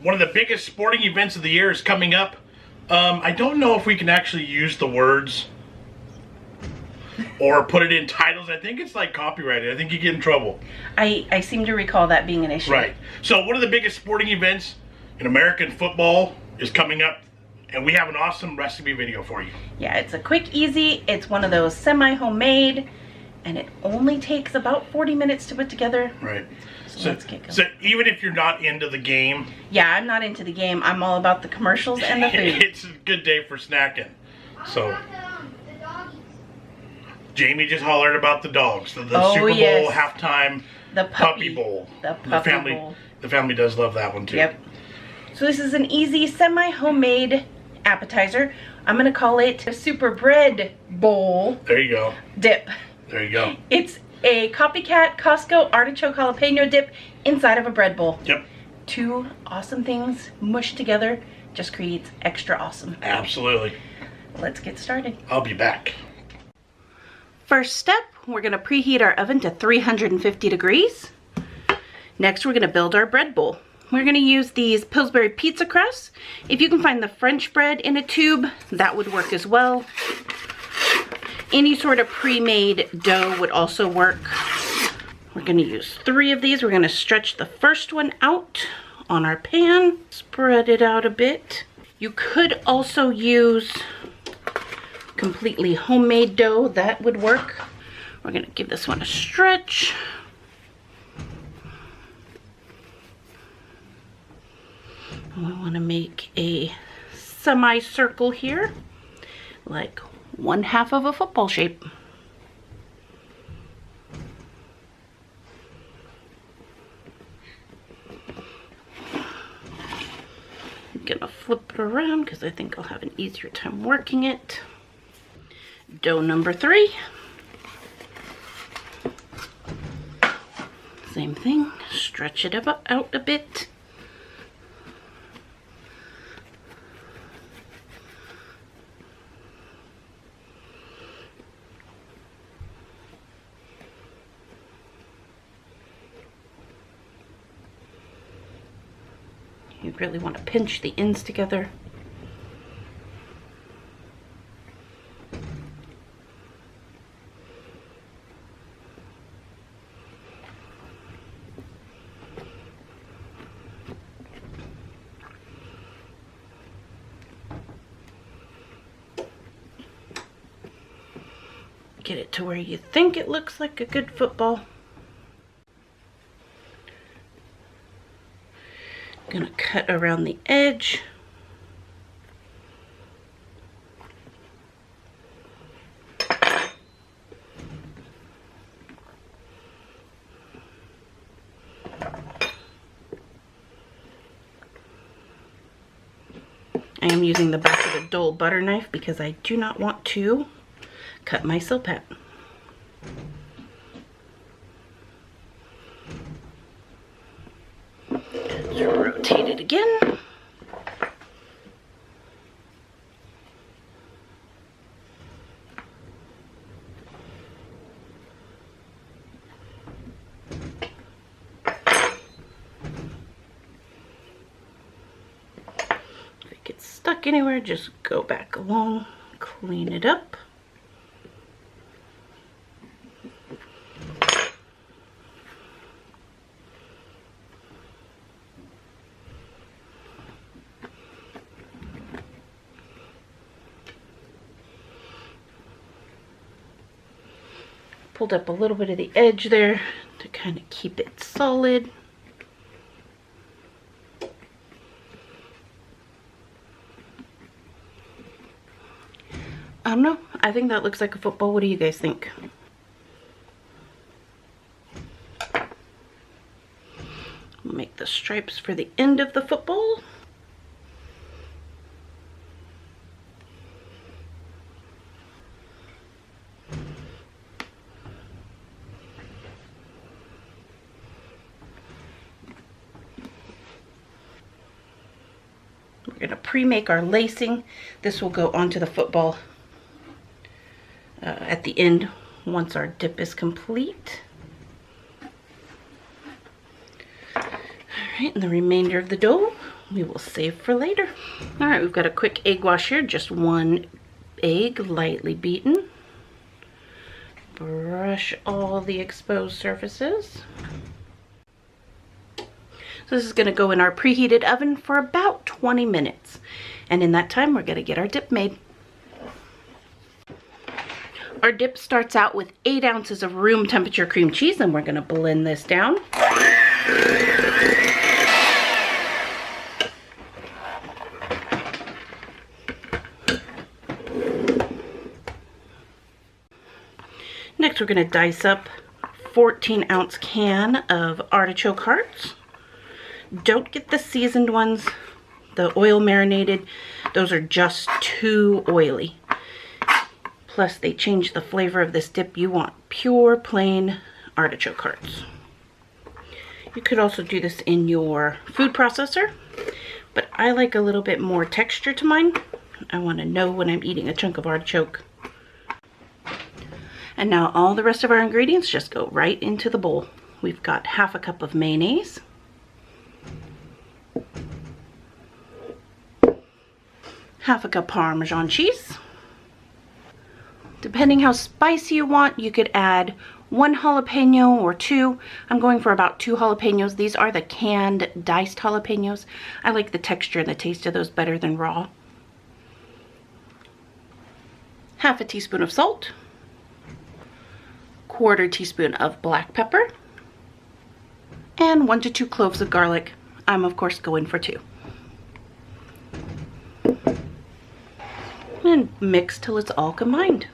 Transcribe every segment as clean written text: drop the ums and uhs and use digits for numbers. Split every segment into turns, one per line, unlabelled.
One of the biggest sporting events of the year is coming up. I don't know if we can actually use the words or put it in titles. I think it's like copyrighted. I think you get in trouble.
I seem to recall that being an issue.
Right. So one of the biggest sporting events in American football is coming up, and we have an awesome recipe video for you.
Yeah, it's a quick, easy. It's one of those semi-homemade, and it only takes about 40 minutes to put together.
Right.
So let's get going.
So even if you're not into the game,
yeah, I'm not into the game. I'm all about the commercials and the food.
It's a good day for snacking. So Jamie just hollered about the dogs, the Super Bowl halftime,
the
puppy bowl.
The puppy bowl.
The family does love that one too.
Yep. So this is an easy semi-homemade appetizer. I'm gonna call it a super bread bowl.
There you go.
Dip.
There you go.
It's a copycat Costco artichoke jalapeno dip inside of a bread bowl.
Yep.
Two awesome things mushed together just creates extra awesome.
Absolutely.
Let's get started.
I'll be back.
First step, we're gonna preheat our oven to 350 degrees. Next, we're gonna build our bread bowl. We're gonna use these Pillsbury pizza crusts. If you can find the French bread in a tube, that would work as well. Any sort of pre-made dough would also work. We're gonna use 3 of these. We're gonna stretch the first one out on our pan, spread it out a bit. You could also use completely homemade dough, that would work. We're gonna give this one a stretch. We wanna make a semicircle here, like 1/2 of a football shape. I'm gonna flip it around because I think I'll have an easier time working it. Dough number 3. Same thing, stretch it out a bit. You really want to pinch the ends together. Get it to where you think it looks like a good football. Gonna cut around the edge. I am using the back of a dull butter knife because I do not want to cut my silpat. Rotate it again. If it gets stuck anywhere, just go back along, clean it up. Pulled up a little bit of the edge there to kind of keep it solid. I don't know. I think that looks like a football. What do you guys think? We'll make the stripes for the end of the football. We're going to pre-make our lacing. This will go onto the football at the end once our dip is complete. Alright, and the remainder of the dough we will save for later. All right, we've got a quick egg wash here. Just 1 egg, lightly beaten. Brush all the exposed surfaces. So this is going to go in our preheated oven for about 20 minutes. And in that time, we're going to get our dip made. Our dip starts out with 8 ounces of room temperature cream cheese, and we're going to blend this down. Next, we're going to dice up 14-ounce can of artichoke hearts. Don't get the seasoned ones, the oil marinated. Those are just too oily. Plus, they change the flavor of this dip. You want pure, plain artichoke hearts. You could also do this in your food processor, but I like a little bit more texture to mine. I want to know when I'm eating a chunk of artichoke. And now all the rest of our ingredients just go right into the bowl. We've got 1/2 cup of mayonnaise, 1/2 cup Parmesan cheese. Depending how spicy you want, you could add 1 jalapeno or 2. I'm going for about 2 jalapenos. These are the canned diced jalapenos. I like the texture and the taste of those better than raw. 1/2 teaspoon of salt. 1/4 teaspoon of black pepper. And 1 to 2 cloves of garlic. I'm of course going for 2. And mix till it's all combined.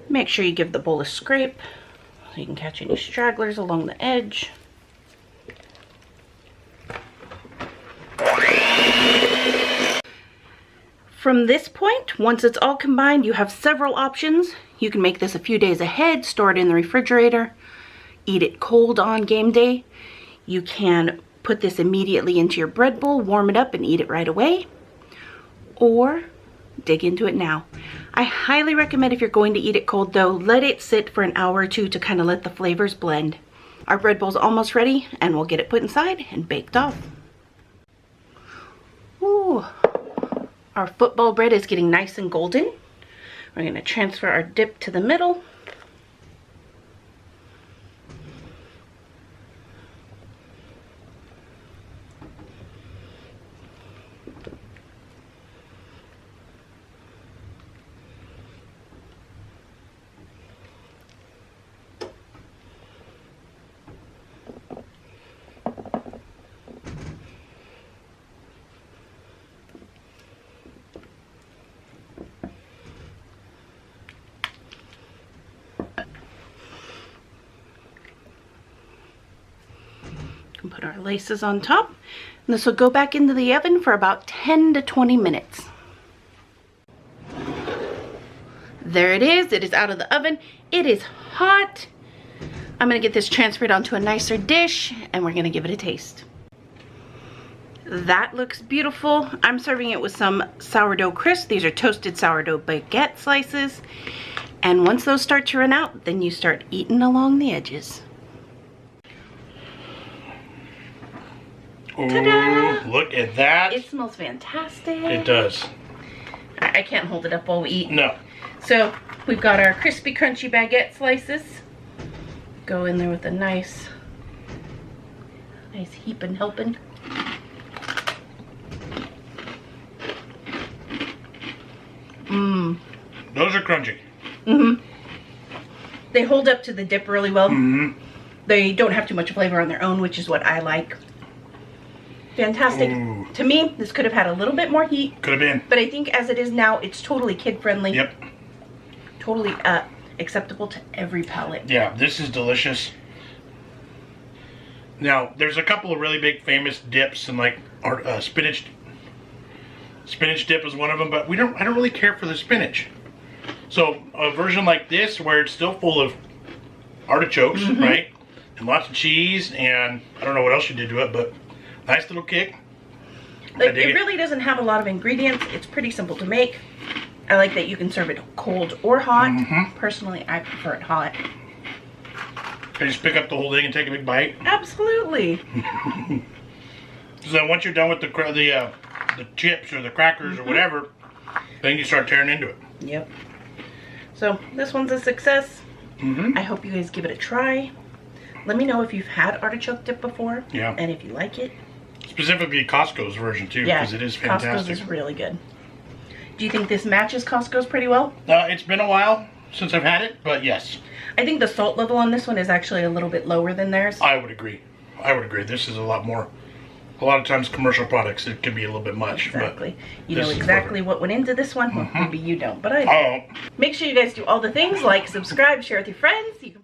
Make sure you give the bowl a scrape so you can catch any stragglers along the edge. From this point, once it's all combined, you have several options. You can make this a few days ahead, store it in the refrigerator, eat it cold on game day. You can put this immediately into your bread bowl, warm it up, and eat it right away. Or dig into it now. I highly recommend if you're going to eat it cold though, let it sit for an hour or 2 to kind of let the flavors blend. Our bread bowl's almost ready and we'll get it put inside and baked off. Ooh, our football bread is getting nice and golden. We're going to transfer our dip to the middle. And put our laces on top. And this will go back into the oven for about 10 to 20 minutes. There it is. It is out of the oven. It is hot. I'm going to get this transferred onto a nicer dish and we're going to give it a taste. That looks beautiful. I'm serving it with some sourdough crisps. These are toasted sourdough baguette slices. And once those start to run out, then you start eating along the edges.
Oh, look at that.
It smells fantastic.
It does.
I can't hold it up while we eat.
No.
So we've got our crispy, crunchy baguette slices. Go in there with a nice heap and helping. Mmm.
Those are crunchy.
Mm-hmm. They hold up to the dip really well.
Mm-hmm.
They don't have too much flavor on their own, which is what I like. Fantastic.
Ooh.
To me, this could have had a little bit more heat.
Could have been.
But I think as it is now, it's totally kid-friendly.
Yep.
Totally acceptable to every palate.
Yeah, this is delicious. Now, there's a couple of really big famous dips, and like spinach dip is one of them, but I don't really care for the spinach. So a version like this, where it's still full of artichokes, mm-hmm. right, and lots of cheese, and I don't know what else you did to it, but nice little kick.
Like, it really doesn't have a lot of ingredients. It's pretty simple to make. I like that you can serve it cold or hot. Mm-hmm. Personally, I prefer it hot.
Can I just pick up the whole thing and take a big bite?
Absolutely.
So once you're done with the chips or the crackers or whatever, then you start tearing into it.
Yep. So this one's a success. I hope you guys give it a try. Let me know if you've had artichoke dip before.
Yeah.
And if you like it.
Specifically Costco's version too, because it is fantastic.
Costco's is really good. Do you think this matches Costco's pretty well?
It's been a while since I've had it, but yes.
I think the salt level on this one is actually a little bit lower than theirs.
I would agree. This is a lot more. A lot of times commercial products, it can be a little bit much.
Exactly.
But
you know exactly what went into this one. Well, maybe you don't, but I do.
Oh.
Make sure you guys do all the things like subscribe, share with your friends. You can